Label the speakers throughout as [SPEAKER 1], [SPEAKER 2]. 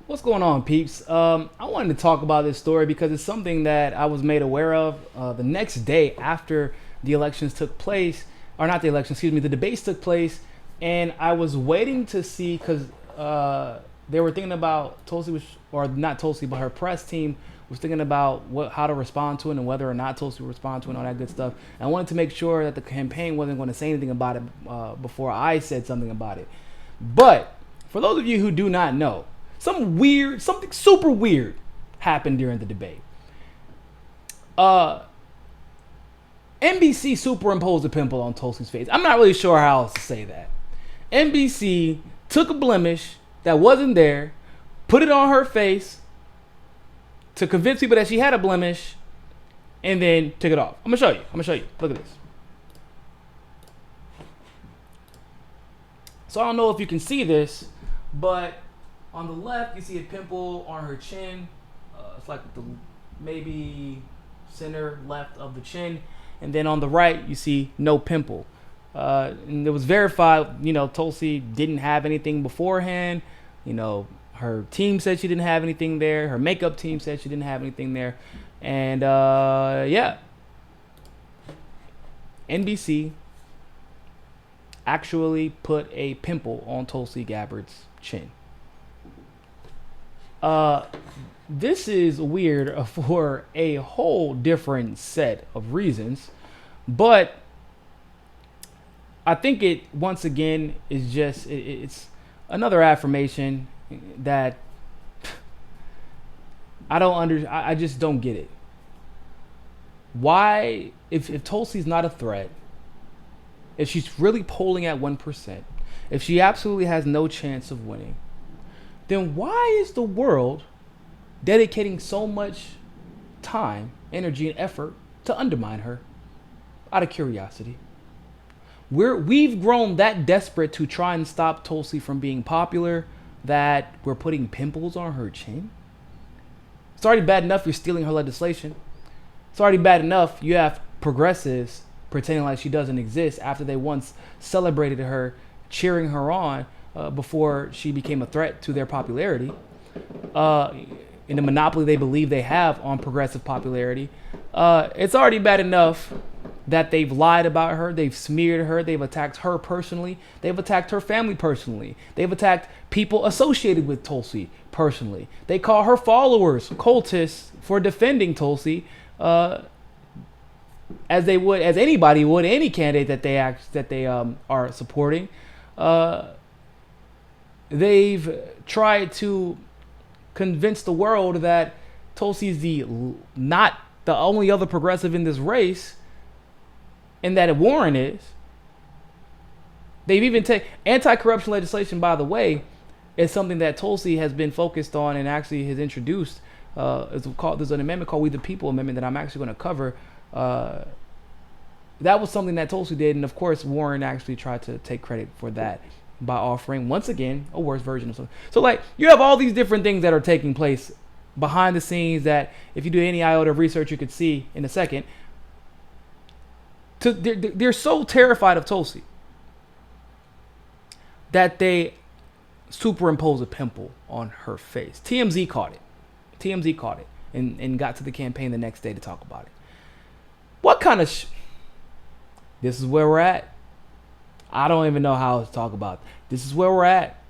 [SPEAKER 1] What's going on, peeps? I wanted to talk about this story because it's something that I was made aware of the next day after the elections took place, or not the elections, excuse me, the debates took place, and I was waiting to see because they were thinking about Tulsi, or not Tulsi, but her press team was thinking about how to respond to it and whether or not Tulsi would respond to it and all that good stuff. And I wanted to make sure that the campaign wasn't going to say anything about it before I said something about it. But for those of you who do not know, something super weird happened during the debate. NBC superimposed a pimple on Tulsi's face. I'm not really sure how else to say that. NBC took a blemish that wasn't there, put it on her face to convince people that she had a blemish, and then took it off. I'm gonna show you. Look at this. So I don't know if you can see this, but on the left, you see a pimple on her chin. It's like the maybe center left of the chin. And then on the right, you see no pimple. And it was verified, Tulsi didn't have anything beforehand. Her team said she didn't have anything there. Her makeup team said she didn't have anything there. And yeah, NBC actually put a pimple on Tulsi Gabbard's chin. This is weird for a whole different set of reasons, but I think it once again is just it's another affirmation that I just don't get it. Why, if Tulsi's not a threat, if she's really polling at 1%, if she absolutely has no chance of winning, then why is the world dedicating so much time, energy, and effort to undermine her? Out of curiosity. We've grown that desperate to try and stop Tulsi from being popular that we're putting pimples on her chin. It's already bad enough you're stealing her legislation. It's already bad enough you have progressives pretending like she doesn't exist after they once celebrated her, cheering her on before she became a threat to their popularity. In the monopoly they believe they have on progressive popularity. It's already bad enough that they've lied about her, they've smeared her, they've attacked her personally, they've attacked her family personally, they've attacked people associated with Tulsi personally. They call her followers cultists for defending Tulsi, as anybody would any candidate that they are supporting. They've tried to convince the world that Tulsi's not the only other progressive in this race, and that Warren is. They've even taken anti-corruption legislation, by the way, is something that Tulsi has been focused on and actually has introduced. There's an amendment called We the People amendment that I'm actually going to cover. That was something that Tulsi did, and of course Warren actually tried to take credit for that by offering, once again, a worse version of something. So like, you have all these different things that are taking place behind the scenes that if you do any iota of research you could see in a second. They're so terrified of Tulsi that they superimpose a pimple on her face. TMZ caught it and got to the campaign the next day to talk about it. What kind of this is where we're at. I don't even know how to talk about it. This is where we're at.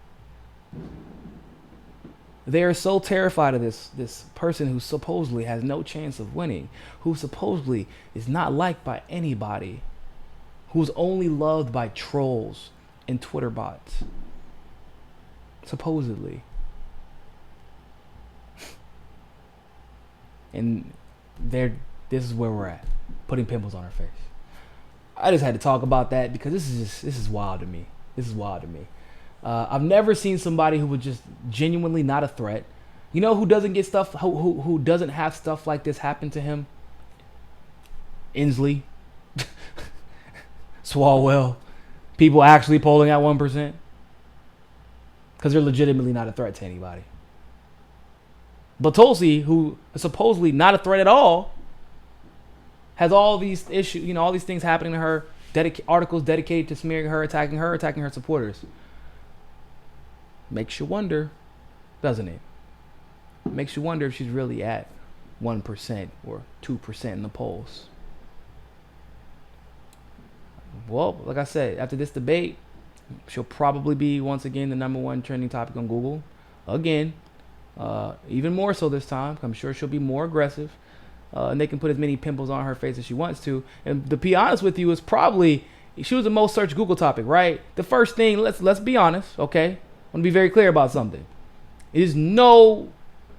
[SPEAKER 1] They are so terrified of this person who supposedly has no chance of winning, who supposedly is not liked by anybody, who's only loved by trolls and Twitter bots. Supposedly. And this is where we're at, putting pimples on her face. I just had to talk about that because this is wild to me. I've never seen somebody who was just genuinely not a threat. You know who doesn't get stuff, who doesn't have stuff like this happen to him? Inslee. Swalwell. People actually polling at 1%. Because they're legitimately not a threat to anybody. But Tulsi, who is supposedly not a threat at all, has all these issues, all these things happening to her, articles dedicated to smearing her, attacking her supporters. Makes you wonder, doesn't it? Makes you wonder if she's really at 1% or 2% in the polls. Well, like I said, after this debate, she'll probably be once again the #1 trending topic on Google. Again, even more so this time. I'm sure she'll be more aggressive. And they can put as many pimples on her face as she wants to. And to be honest with you, is probably she was the most searched Google topic, right? The first thing, let's be honest, okay? I want to be very clear about something.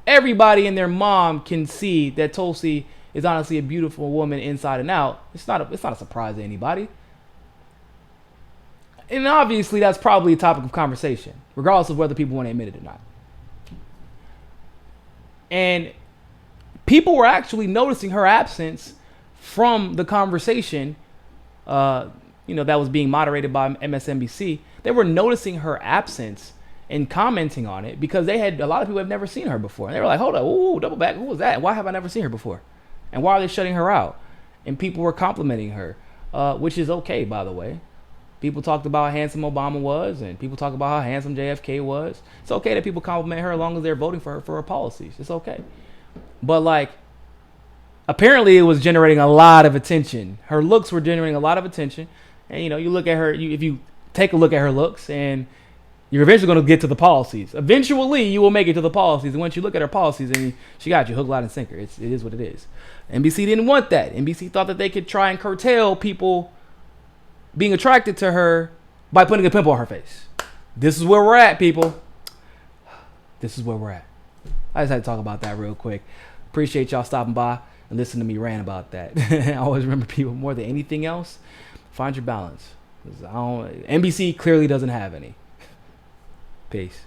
[SPEAKER 1] Everybody and their mom can see that Tulsi is honestly a beautiful woman inside and out. It's not a surprise to anybody. And obviously that's probably a topic of conversation, regardless of whether people want to admit it or not. And people were actually noticing her absence from the conversation, that was being moderated by MSNBC. They were noticing her absence and commenting on it because a lot of people have never seen her before. And they were like, hold up, ooh, double back, who was that? Why have I never seen her before? And why are they shutting her out? And people were complimenting her, which is okay, by the way. People talked about how handsome Obama was, and people talk about how handsome JFK was. It's okay that people compliment her as long as they're voting for her policies. It's okay. But apparently it was generating a lot of attention. Her looks were generating a lot of attention. And you look at her, if you take a look at her looks, and you're eventually going to get to the policies. Eventually you will make it to the policies. And once you look at her policies, and she got you hook, line, and sinker. It is what it is. NBC didn't want that. NBC thought that they could try and curtail people being attracted to her by putting a pimple on her face. This is where we're at, people. This is where we're at. I just had to talk about that real quick. Appreciate y'all stopping by and listening to me rant about that. I always remember, people, more than anything else, find your balance. NBC clearly doesn't have any. Peace.